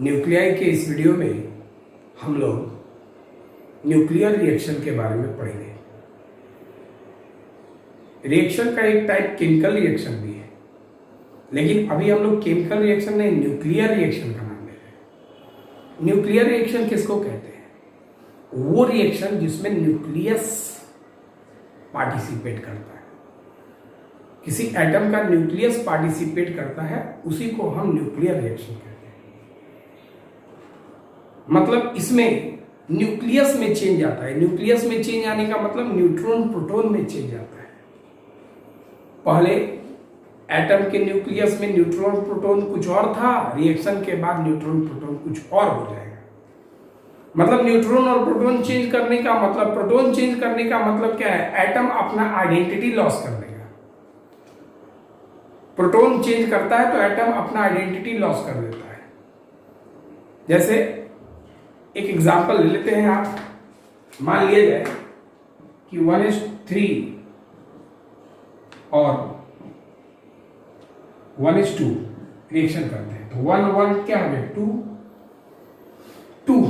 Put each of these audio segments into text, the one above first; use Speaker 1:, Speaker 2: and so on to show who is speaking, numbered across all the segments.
Speaker 1: Nuclei के इस video में हम लोग न्यूक्लियर रिएक्शन के बारे में पढ़ेंगे। रिएक्शन का एक टाइप केमिकल रिएक्शन भी है, लेकिन अभी हम लोग केमिकल रिएक्शन नहीं, न्यूक्लियर रिएक्शन का नाम ले रहे हैं। न्यूक्लियर रिएक्शन किसको कहते हैं? वो रिएक्शन जिसमें न्यूक्लियस पार्टिसिपेट करता है, किसी एटम का न्यूक्लियस पार्टिसिपेट करता है, उसी को हम न्यूक्लियर रिएक्शन कहते हैं। मतलब इसमें न्यूक्लियस में चेंज आता है। न्यूक्लियस में चेंज आने का मतलब न्यूट्रॉन प्रोटॉन में चेंज आता है। पहले एटम के न्यूक्लियस में न्यूट्रॉन प्रोटॉन कुछ और था, रिएक्शन के बाद न्यूट्रॉन प्रोटॉन कुछ और हो जाएगा। मतलब न्यूट्रॉन और प्रोटॉन चेंज करने का मतलब, प्रोटॉन चेंज करने का मतलब क्या है? एटम अपना आइडेंटिटी लॉस कर देगा। प्रोटॉन चेंज करता है तो एटम अपना आइडेंटिटी लॉस कर देता है। जैसे एक एग्जांपल ले लेते हैं। आप मान लिया जाए कि 1:3 और 1:2 रिएक्शन करते हैं, तो 1 क्या हो गया? 2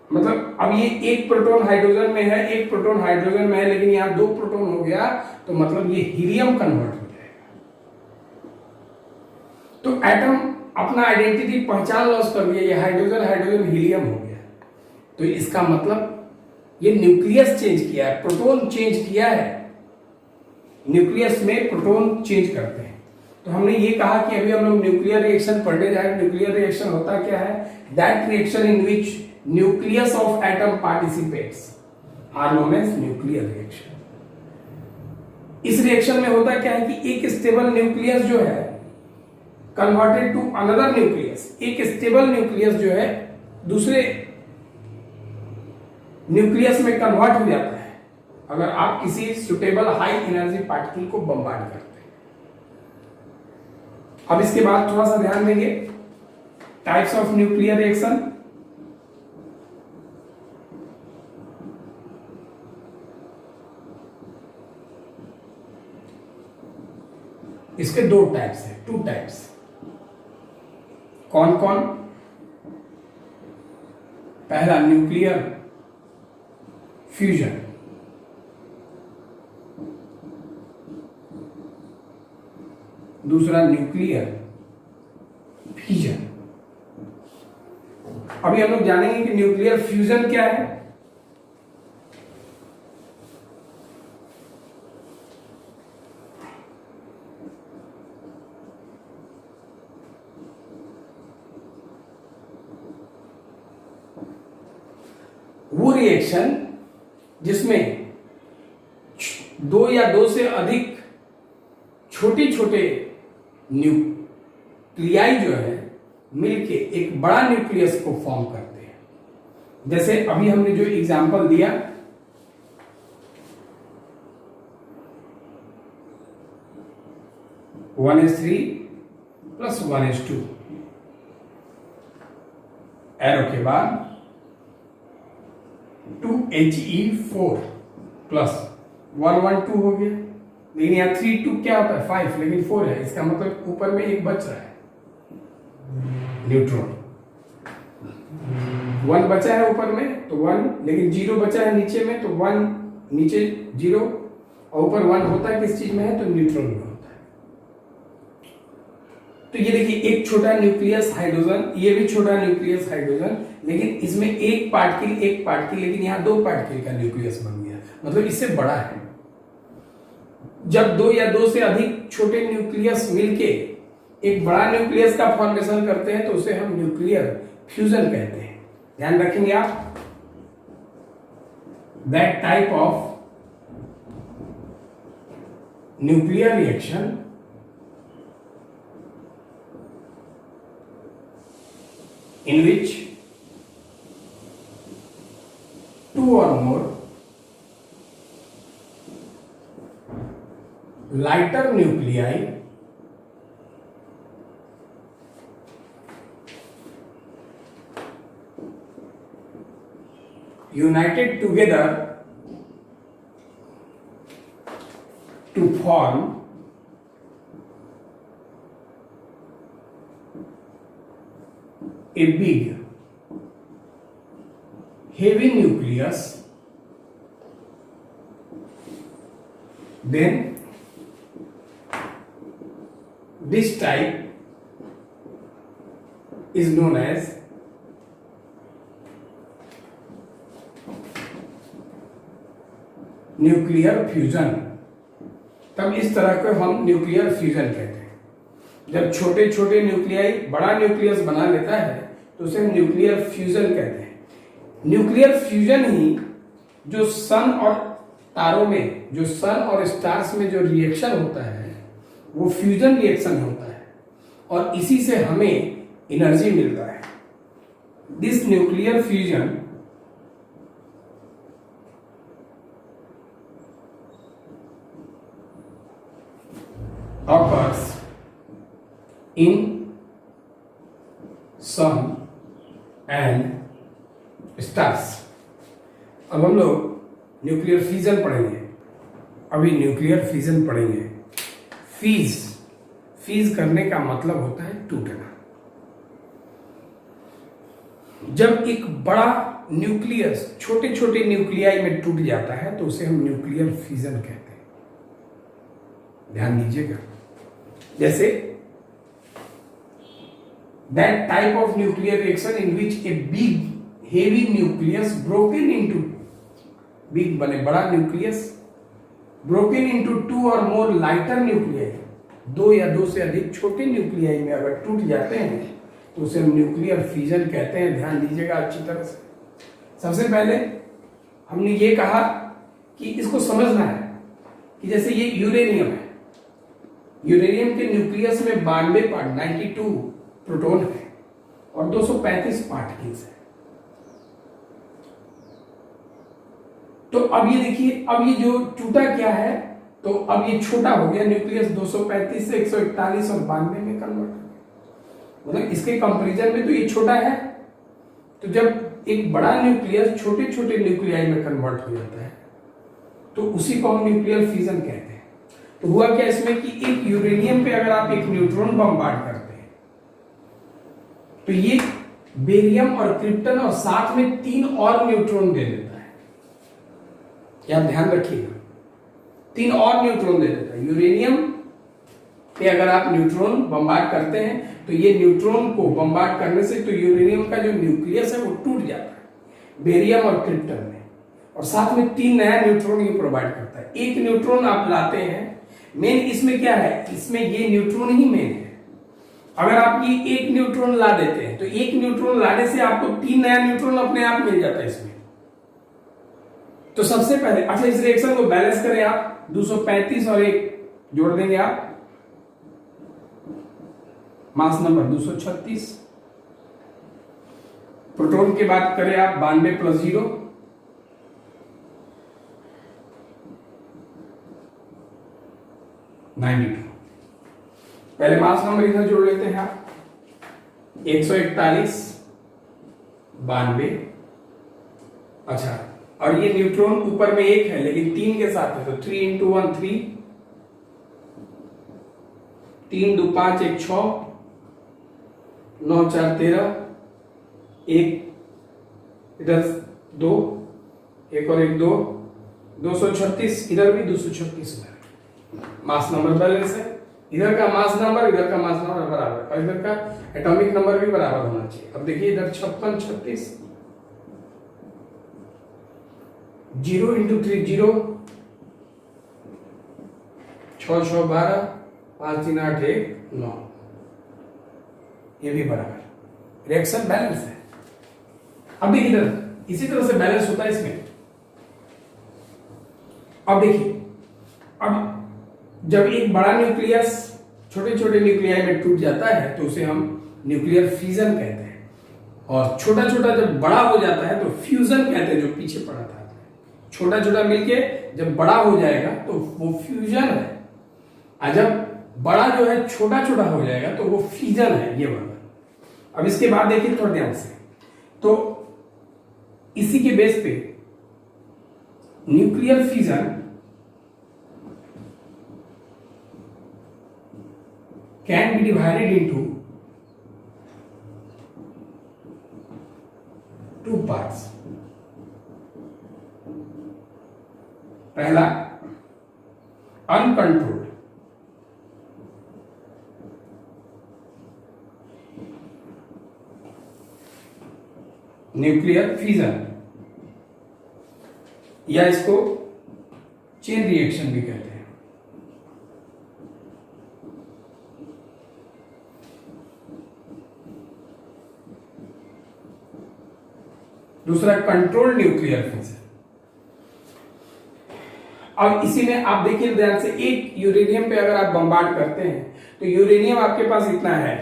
Speaker 1: मतलब अब ये एक प्रोटॉन हाइड्रोजन में है, एक प्रोटॉन हाइड्रोजन में है, लेकिन यहां 2 प्रोटॉन हो गया, तो मतलब ये हीलियम कन्वर्ट हो जाएगा। तो एटम अपना आइडेंटिटी पहचान लॉस कर दिया, ये हाइड्रोजन हाइड्रोजन हीलियम हो गया। तो इसका मतलब ये न्यूक्लियस चेंज किया है, प्रोटॉन चेंज किया है। न्यूक्लियस में प्रोटॉन चेंज करते हैं। तो हमने ये कहा कि अभी हम लोग न्यूक्लियर रिएक्शन पढ़ने जा रहे हैं। न्यूक्लियर रिएक्शन होता क्या है? That reaction in which nucleus of atom participates are known as nuclear reaction. इस रिएक्शन में होता क्या है कि एक स्टेबल न्यूक्लियस जो है कन्वर्टेड टू अनदर न्यूक्लियस, एक स्टेबल न्यूक्लियस जो है दूसरे न्यूक्लियस में कन्वर्ट हो जाता है अगर आप किसी सुटेबल हाई एनर्जी पार्टिकल को बम्बार्ड करते हैं। अब इसके बाद थोड़ा सा ध्यान देंगे टाइप्स ऑफ न्यूक्लियर रिएक्शन। इसके 2 टाइप्स है, 2 टाइप्स। कौन कौन? पहला न्यूक्लियर फ्यूजन, दूसरा न्यूक्लियर फिजन। अभी हम लोग जानेंगे कि न्यूक्लियर फ्यूजन क्या है। वो रिएक्शन जिसमें 2 या 2 से अधिक छोटे छोटे न्यूक्लियाई जो है मिलके एक बड़ा न्यूक्लियस को फॉर्म करते हैं। जैसे अभी हमने जो एग्जांपल दिया, (1s3 + 1s2) एरो के बाद 2He4 + 112 हो गया। लेकिन यहाँ 3 2 क्या होता है? 5, लेकिन 4 है। इसका मतलब ऊपर में एक बच रहा है, न्यूट्रॉन। 1 बचा है ऊपर में तो 1, लेकिन 0 बचा है नीचे में तो 1 नीचे 0, और ऊपर 1 होता है किस चीज में है? तो न्यूट्रॉन में होता है। तो ये देखिए एक छोटा न्यूक्लियस हाइड्रोजन, ये भी छोटा न्यूक्लियस हाइड्रोजन, लेकिन इसमें एक पार्टिकल, लेकिन यहाँ 2 पार्टिकल का न्यूक्लियस बन गया, मतलब इससे बड़ा है। जब 2 या 2 से अधिक छोटे न्यूक्लियस मिलके एक बड़ा न्यूक्लियस का फॉर्मेशन करते हैं तो उसे हम न्यूक्लियर फ्यूजन कहते हैं। ध्यान रखेंगे आप। That type of nuclear reaction in which 2 or more lighter nuclei united together to form a big heavy nucleus, then this type is known as nuclear fusion. तब इस तरह को हम न्यूक्लियर फ्यूजन कहते हैं। जब छोटे छोटे न्यूक्लियाई बड़ा न्यूक्लियस बना लेता है तो उसे हम न्यूक्लियर फ्यूजन कहते हैं। न्यूक्लियर फ्यूजन ही जो सन और तारों में, जो सन और स्टार्स में जो रिएक्शन होता है वो फ्यूजन रिएक्शन होता है और इसी से हमें एनर्जी मिलता है। This nuclear fusion occurs in sun and stars। अब हम लोग न्यूक्लियर फ्यूजन पढ़ेंगे। अभी न्यूक्लियर फ्यूजन पढ़ेंगे। फीज करने का मतलब होता है टूटना। जब एक बड़ा न्यूक्लियस छोटे छोटे न्यूक्लियाई में टूट जाता है तो उसे हम न्यूक्लियर फ्यूजन कहते हैं। ध्यान दीजिएगा। जैसे that type of nuclear reaction in which a big heavy nucleus broken into big बने बड़ा nucleus broken into two or more lighter nuclei, दो या दो से अधिक छोटे न्यूक्लियाई में अगर टूट जाते हैं तो उसे हम न्यूक्लियर फ्यूजन कहते हैं। ध्यान दीजिएगा अच्छी तरह से। सबसे पहले हमने ये कहा कि इसको समझना है कि जैसे ये यूरेनियम है, यूरेनियम के न्यूक्लियस में 92 पार्ट 92 प्रोटॉन है और 235 पार्टिकल्स है। तो अब ये देखिए, अब ये जो टूटा क्या है, तो अब ये छोटा हो गया न्यूक्लियस 235 से 141 और 92 में कन्वर्ट हो गया। मतलब इसके कंपैरिजन में तो ये छोटा है। तो जब एक बड़ा न्यूक्लियस छोटे छोटे न्यूक्लियाई में कन्वर्ट हो जाता है तो उसी को हम न्यूक्लियर फ्यूजन कहते हैं। तो हुआ क्या इसमें कि एक यूरेनियम पे अगर आप एक न्यूट्रॉन बमबार्ड करते हैं तो ये बेरियम और क्रिप्टन और साथ में 3 और न्यूट्रॉन दे देता है। क्या आप ध्यान रखिएगा, 3 और न्यूट्रॉन दे देता है। यूरेनियम पे अगर आप न्यूट्रॉन बमबार्ड करते हैं तो ये न्यूट्रॉन को बमबार्ड करने से तो यूरेनियम का जो न्यूक्लियस है वो टूट जाता है बेरियम और क्रिप्टन में, और साथ में 3 नया न्यूट्रॉन ये प्रोवाइड करता है। एक न्यूट्रॉन आप लाते हैं, मेन इसमें क्या है, इसमें ये न्यूट्रॉन ही मेन है। अगर आप ये एक न्यूट्रॉन ला देते हैं तो एक न्यूट्रॉन लाने से आपको 3 नया न्यूट्रॉन अपने आप मिल जाता है इसमें। तो सबसे पहले अच्छा इस रिएक्शन को बैलेंस करें आप, 235 और 1 जोड़ देंगे आप, मास नंबर 236। प्रोटॉन की बात करें आप 92 + 0 92। पहले मास नंबर इधर जोड़ लेते हैं आप, 141 92। अच्छा, और ये न्यूट्रॉन ऊपर में 1 है लेकिन 3 के साथ है तो 3 × 1 3, 3 2 5 1 6, 9 4 13, 1 इधर 2, 1 और 1 2, 236 इधर भी 236 इधर। मास नंबर बैलेंस है, इधर का मास नंबर इधर का मास नंबर बराबर और इधर का एटॉमिक नंबर भी बराबर होना चाहिए। अब देखिए इधर 56 36, 0 × 3 0, 6 6 12, 5 3 8 1 9, ये भी बराबर। रिएक्शन बैलेंस है। अब देखिए इधर इसी तरह से बैलेंस होता है इसमें। अब देखिए, अब जब एक बड़ा न्यूक्लियस छोटे छोटे न्यूक्लियाई में टूट जाता है तो उसे हम न्यूक्लियर फ्यूजन कहते हैं, और छोटा छोटा जब बड़ा हो जाता है तो फ्यूजन कहते हैं, जो पीछे पड़ा था। छोटा छोटा मिलके जब बड़ा हो जाएगा तो वो फ्यूजन है, और जब बड़ा जो है छोटा छोटा हो जाएगा तो वो फ्यूजन है। ये वाला। अब इसके बाद देखिए थोड़ा ध्यान से, तो इसी के बेस पे nuclear fusion can be divided into two parts. पहला अनकंट्रोल्ड, न्यूक्लियर फ्यूजन, या इसको चेन रिएक्शन भी कहते हैं। दूसरा कंट्रोल्ड न्यूक्लियर फ्यूजन। अब इसी में आप देखिए ध्यान से, एक यूरेनियम पे अगर आप बम्बार्ड करते हैं तो यूरेनियम आपके पास इतना है,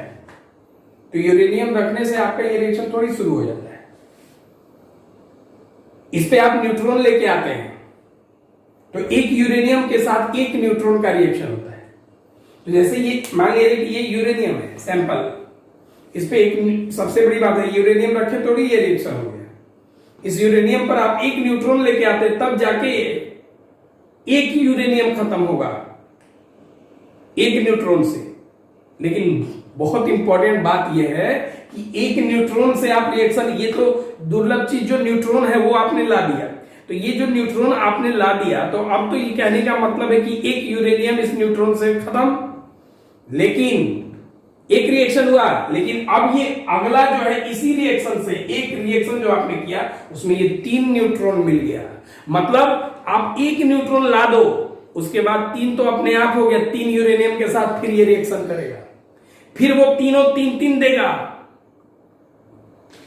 Speaker 1: तो यूरेनियम रखने से आपका ये रिएक्शन थोड़ी शुरू हो जाता है। इस पे आप न्यूट्रॉन लेके आते हैं तो एक यूरेनियम के साथ एक न्यूट्रॉन का रिएक्शन होता है। तो जैसे ये मान लीजिए कि ये यूरेनियम है सैंपल, इस पे एक सबसे बड़ी बात है यूरेनियम रखे थोड़ी ये रिएक्शन हो गया। इस यूरेनियम पर आप एक न्यूट्रॉन लेके आते हैं तब जाके एक यूरेनियम खत्म होगा एक न्यूट्रॉन से। लेकिन बहुत इंपॉर्टेंट बात यह है कि एक न्यूट्रॉन से आप रिएक्शन, ये तो दुर्लभ चीज जो न्यूट्रॉन है वो आपने ला दिया, तो ये जो न्यूट्रॉन आपने ला दिया तो अब तो ये कहने का मतलब है कि एक यूरेनियम इस न्यूट्रॉन से खत्म, लेकिन एक रिएक्शन हुआ। लेकिन अब ये अगला जो है इसी रिएक्शन से एक रिएक्शन जो आपने किया उसमें ये 3 न्यूट्रॉन मिल गया। मतलब आप एक न्यूट्रॉन ला दो उसके बाद 3 तो अपने आप हो गया, 3 यूरेनियम के साथ फिर ये रिएक्शन करेगा, फिर वो तीनों 3-3 देगा,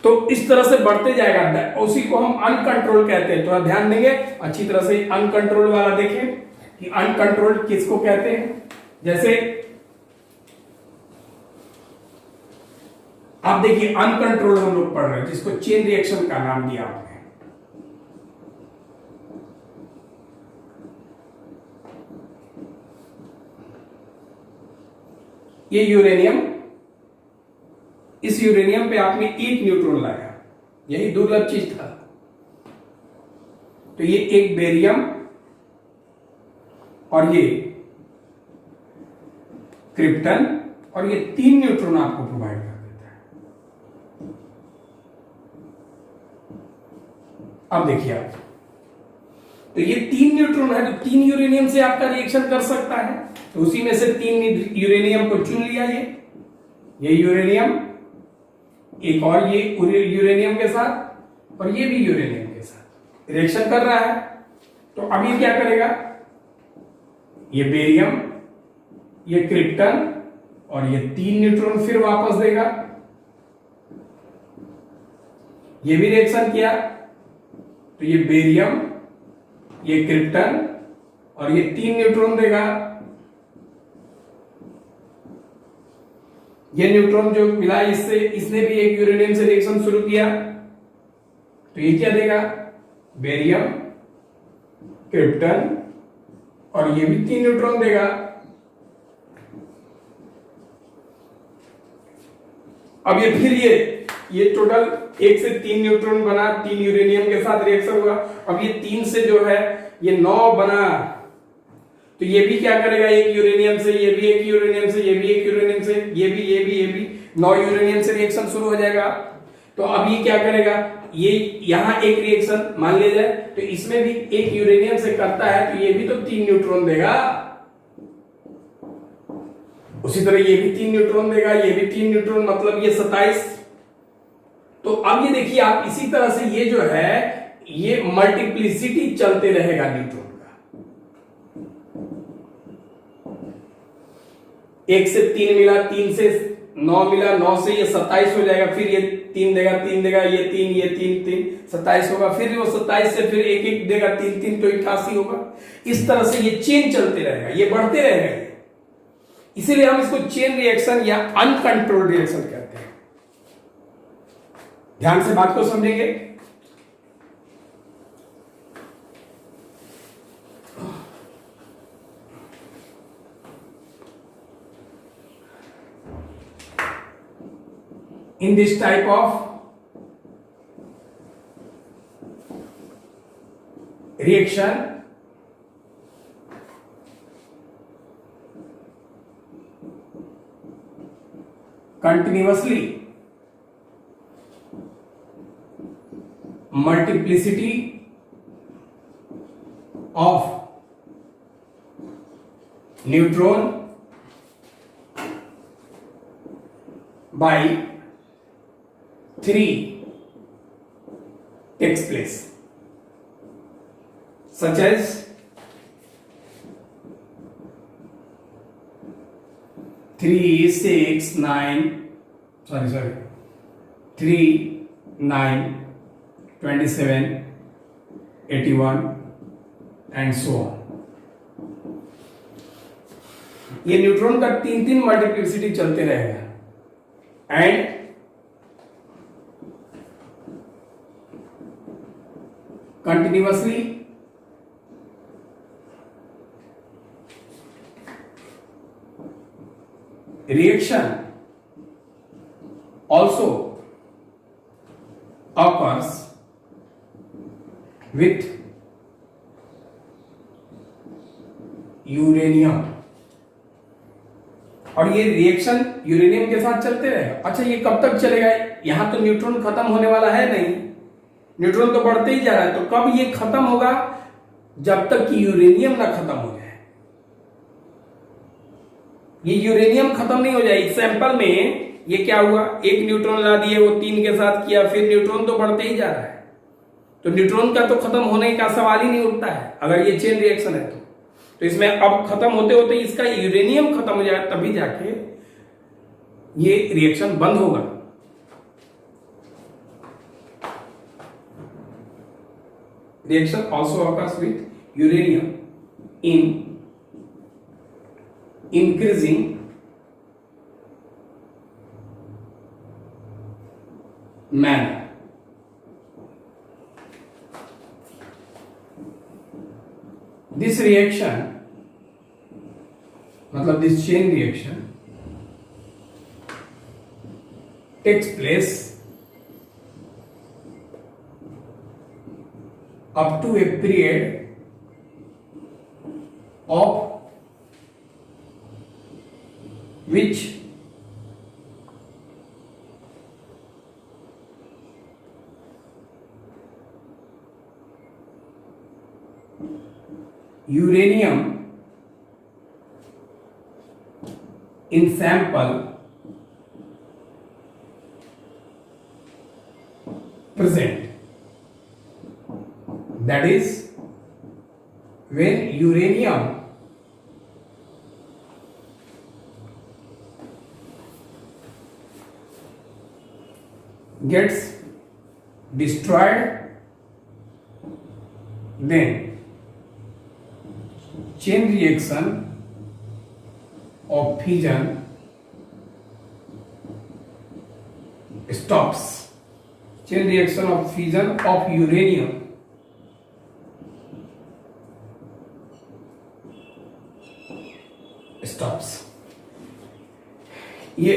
Speaker 1: तो इस तरह से बढ़ते जाएगा। उसी को हम अनकंट्रोल कहते हैं। तो ध्यान देंगे अच्छी तरह से, अनकंट्रोल वाला देखें कि अनकंट्रोल्ड किसको कहते हैं। जैसे आप देखिए अनकंट्रोल्ड हम लोग पढ़ रहे हैं जिसको चेन रिएक्शन का नाम दिया आपने। ये यूरेनियम, इस यूरेनियम पे आपने एक न्यूट्रॉन लाया, यही दुर्लभ चीज था। तो ये एक बेरियम और ये क्रिप्टन और ये 3 न्यूट्रॉन आपको प्रोवाइड कर देता है। अब देखिए आप, तो ये 3 न्यूट्रॉन है तो 3 यूरेनियम से आपका रिएक्शन कर सकता है। तो उसी में से 3 यूरेनियम को चुन लिया, ये यूरेनियम, एक और ये यूरेनियम के साथ और ये भी यूरेनियम के साथ रिएक्शन कर रहा है। तो अब ये क्या करेगा, ये बेरियम, ये क्रिप्टन और ये 3 न्यूट्रॉन फिर वापस देगा। ये भी रिएक्शन किया तो ये बेरियम, ये क्रिप्टन और ये 3 न्यूट्रॉन देगा। ये न्यूट्रॉन जो मिला इससे, इसने भी एक यूरेनियम से रिएक्शन शुरू किया तो ये क्या देगा, बेरियम, क्रिप्टन और ये भी 3 न्यूट्रॉन देगा। अब ये फिर ये टोटल 1 से 3 न्यूट्रॉन बना, 3 यूरेनियम के साथ रिएक्शन हुआ। अब ये 3 से जो है ये 9 बना, तो ये भी क्या करेगा, एक यूरेनियम से, ये भी एक यूरेनियम से, ये भी एक यूरेनियम से, ये भी 9 यूरेनियम से रिएक्शन शुरू हो जाएगा। तो अब ये क्या करेगा, ये यहां एक रिएक्शन मान लिया जाए तो इसमें भी एक यूरेनियम से करता है तो ये भी तो 3 न्यूट्रॉन देगा। उसी तरह ये भी 3 न्यूट्रॉन देगा, ये भी 3 न्यूट्रॉन, मतलब ये 27। तो अब ये देखिए आप, इसी तरह से ये जो है ये मल्टीप्लिसिटी चलते रहेगा न्यूट्रॉन का। 1 से 3 मिला, 3 से 9 मिला, 9 से ये 27 हो जाएगा, फिर ये 3 देगा, 3 देगा, ये 3, ये 3 27 होगा, फिर वो 27 से फिर 1 देगा, 3 तो 88 होगा। इस तरह से ये चेन चलते रहेगा, ये बढ़ते रहेगा। इसीलिए हम इसको चेन रिएक्शन या अनकंट्रोल्ड रिएक्शन कहते हैं। ध्यान से बात को समझेंगे। In this type of reaction, continuously multiplicity of neutron by 3 takes place, such as 3, 6, 9, 3, 9, 27, 81 and so on. ये न्यूट्रॉन का 3 मल्टीप्लिसिटी चलते रहेगा and continuously reaction also occurs with uranium, और ये रिएक्शन यूरेनियम के साथ चलते रहेगा। अच्छा, ये कब तक चलेगा? यहां तो न्यूट्रॉन खत्म होने वाला है नहीं, न्यूट्रॉन तो बढ़ते ही जा रहा है। तो कब ये खत्म होगा? जब तक कि यूरेनियम ना खत्म हो जाए। ये यूरेनियम खत्म नहीं हो जाए। इस सैंपल में ये क्या हुआ, एक न्यूट्रॉन ला दिए, वो 3 के साथ किया, फिर न्यूट्रॉन तो बढ़ते ही जा रहा है। तो न्यूट्रॉन का तो खत्म होने का सवाल ही नहीं उठता है अगर ये चेन रिएक्शन है तो इसमें अब खत्म होते होते इसका यूरेनियम खत्म हो जाए, तभी जाके ये रिएक्शन बंद होगा। Reaction also occurs with uranium in increasing manner. This reaction, मतलब this chain reaction takes place up to a period of which uranium in sample present, that is when uranium gets destroyed, then chain reaction of fission stops. Chain reaction of fission of uranium stops. ये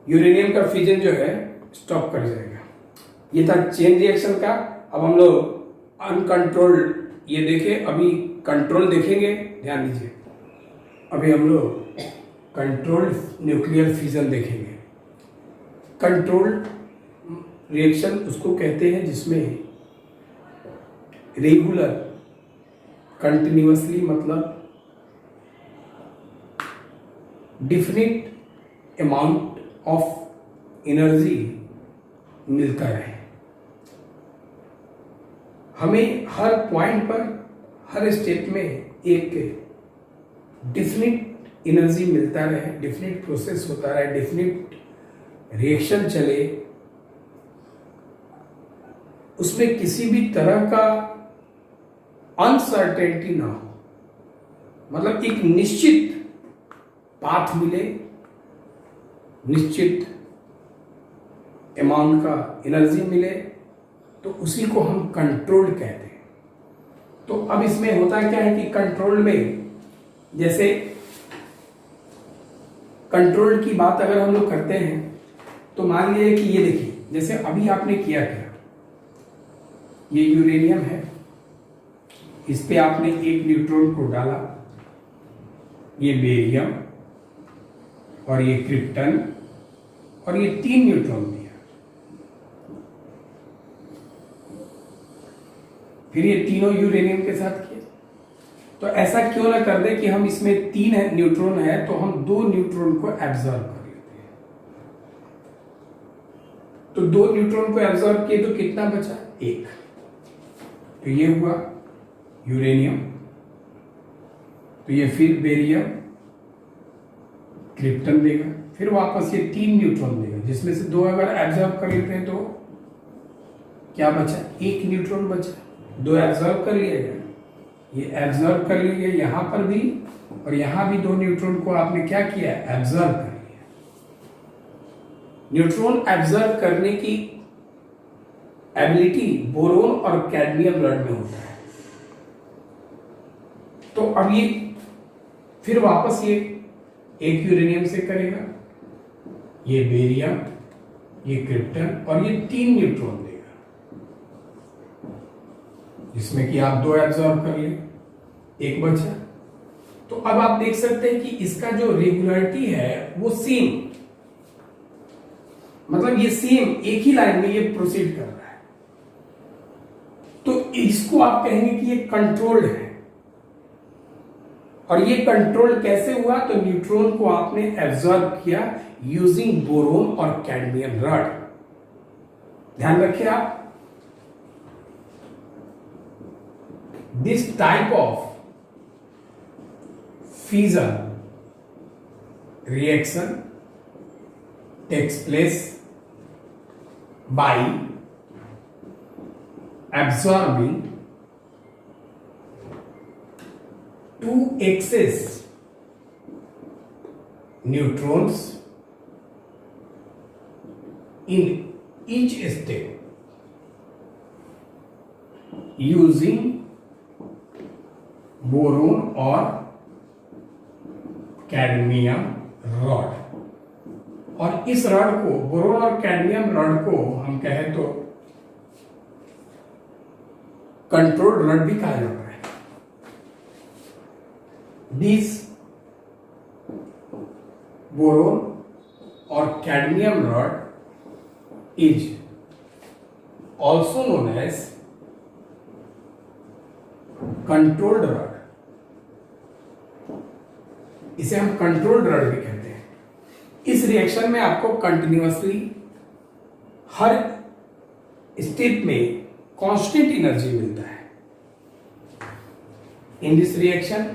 Speaker 1: uranium का fission जो है stop कर जाएगा। ये था chain reaction का। अब हम लोग अनकंट्रोल्ड ये देखें, अभी कंट्रोल देखेंगे, ध्यान दीजिए। अभी हम लोग कंट्रोल्ड न्यूक्लियर फिजन देखेंगे। कंट्रोल्ड रिएक्शन उसको कहते हैं जिसमें रेगुलर कंटिन्यूअसली मतलब डिफिनिट अमाउंट ऑफ एनर्जी मिलता रहे। हमें हर पॉइंट पर हर स्टेप में एक डिफिनिट एनर्जी मिलता रहे, डिफिनिट प्रोसेस होता रहे, डिफिनिट रिएक्शन चले, उसमें किसी भी तरह का अनसर्टेनिटी ना हो, मतलब एक निश्चित पाथ मिले, निश्चित अमाउंट का एनर्जी मिले, तो उसी को हम कंट्रोल कहते हैं। तो अब इसमें होता क्या है कि कंट्रोल में, जैसे कंट्रोल की बात अगर हम लोग करते हैं तो मान लीजिए कि ये देखिए, जैसे अभी आपने किया क्या, ये यूरेनियम है, इस पे आपने एक न्यूट्रॉन को डाला, ये बेरियम और ये क्रिप्टन और ये 3 न्यूट्रॉन दिया। फिर ये तीनों यूरेनियम के साथ किए। तो ऐसा क्यों ना कर दे कि हम इसमें 3 न्यूट्रॉन है तो हम 2 न्यूट्रॉन को एब्जॉर्ब कर लेते हैं। तो 2 न्यूट्रॉन को एब्जॉर्ब किए तो कितना बचा? 1। तो ये हुआ यूरेनियम। तो ये फिर बेरियम, क्रिप्टन देगा, फिर वापस ये 3 न्यूट्रॉन देगा, जिसमें से 2 अगर एब्जॉर्ब कर लेते हैं तो क्या बचा? 1 न्यूट्रॉन बचा। 2 एब्जॉर्ब कर लिया गया, ये एब्जॉर्ब कर लिया यहां पर भी, और यहां भी 2 न्यूट्रॉन को आपने क्या किया? एब्जॉर्ब कर लिया। न्यूट्रॉन एब्जॉर्ब करने की एबिलिटी बोरोन और कैडमियम रॉड में होता है। तो अब ये फिर वापस ये 1 यूरेनियम से करेगा, ये बेरियम, ये क्रिप्टन, और ये 3 न्यूट्रॉन देगा, जिसमें कि आप 2 एब्जॉर्ब कर लिए, 1 बचा। तो अब आप देख सकते हैं कि इसका जो रेगुलरिटी है वो सेम, मतलब ये सेम एक ही लाइन में ये प्रोसीड कर रहा है। तो इसको आप कहेंगे कि ये कंट्रोल्ड है। और ये कंट्रोल कैसे हुआ? तो न्यूट्रॉन को आपने एब्जॉर्ब किया यूजिंग बोरोन और कैडमियम रॉड। ध्यान रखिए आप, this type of fission reaction takes place by absorbing 2 excess neutrons in each step using boron or cadmium rod. और इस रॉड को, बोरोन और कैडमियम रॉड को हम कहें तो कंट्रोल रॉड भी कहा जाता है। दिस बोरोन और cadmium rod is also known as controlled rod. इसे हम कंट्रोल्ड रॉड भी कहते हैं। इस रिएक्शन में आपको कंटिन्यूअसली हर स्टेप में कांस्टेंट एनर्जी मिलता है। In this reaction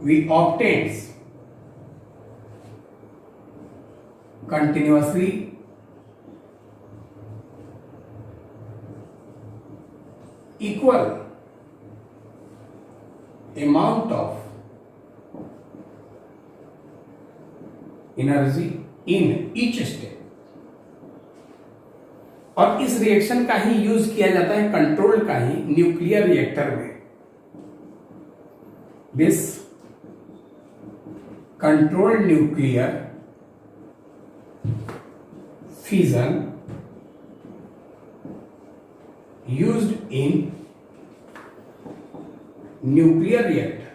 Speaker 1: we obtains continuously equal amount of energy in each step। और इस रिएक्शन का ही यूज किया जाता है, कंट्रोल का ही, न्यूक्लियर रिएक्टर में। This controlled nuclear fission used in nuclear reactor,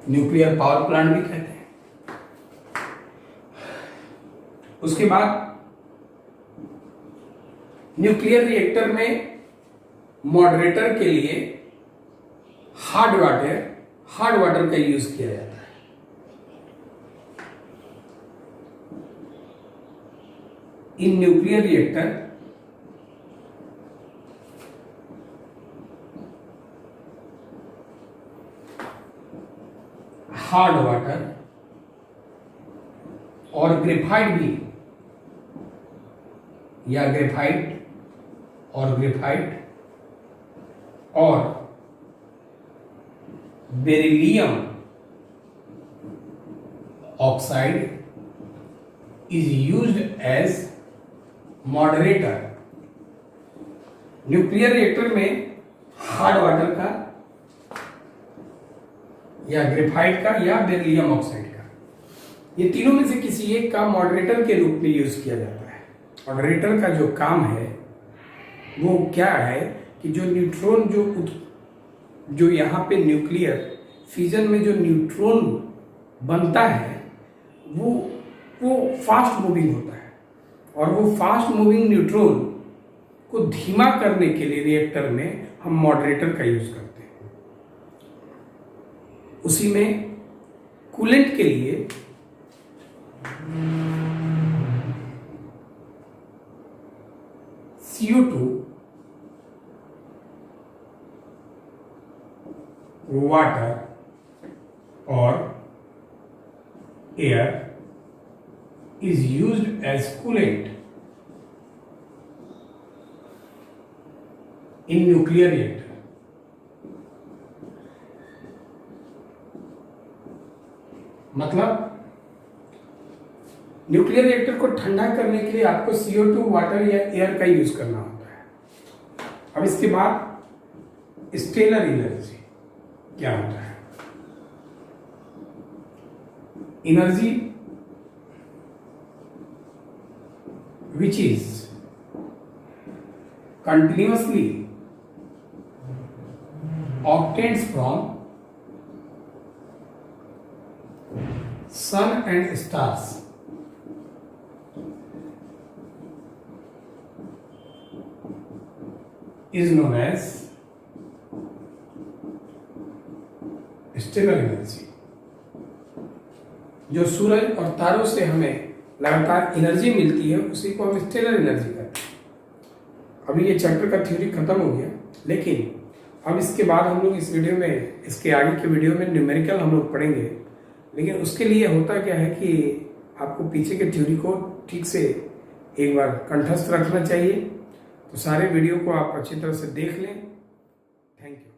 Speaker 1: nuclear power plant भी कहते हैं। उसके बाद न्यूक्लियर रिएक्टर में मॉडरेटर के लिए हार्ड वाटर का यूज किया जाता है। In nuclear reactor hard water और ग्रेफाइट भी, या ग्रेफाइट और beryllium oxide is used as moderator। Nuclear reactor में हार्ड वाटर का या ग्रेफाइट का या बेरिलियम ऑक्साइड का, ये तीनों में से किसी एक का मॉडरेटर के रूप में यूज किया जाता है। मॉडरेटर का जो काम है वो क्या है कि जो न्यूट्रॉन जो यहाँ पे न्यूक्लियर फ्यूजन में जो न्यूट्रॉन बनता है वो फास्ट मूविंग होता है, और वो फास्ट मूविंग न्यूट्रॉन को धीमा करने के लिए रिएक्टर में हम मॉडरेटर का यूज करते हैं। उसी में कूलेंट के लिए CO2, वाटर और air is used as coolant in nuclear reactor. मतलब न्यूक्लियर रिएक्टर को ठंडा करने के लिए आपको CO2, वाटर या एयर का यूज करना होता है। अब इसके बाद स्टेलर एनर्जी क्या होता है? Energy which is continuously obtained from sun and stars is known as stellar energy. जो सूरज और तारों से हमें लगातार एनर्जी मिलती है उसी को हम स्टेलर एनर्जी कहते हैं। अभी ये चैप्टर का थ्योरी खत्म हो गया, लेकिन अब इसके बाद हम लोग इस वीडियो में, इसके आगे के वीडियो में न्यूमेरिकल हम लोग पढ़ेंगे। लेकिन उसके लिए होता क्या है कि आपको पीछे के थ्योरी को ठीक से एक बार कंठस्थ रखना चाहिए। तो सारे वीडियो को आप अच्छी तरह से देख लें। Thank you.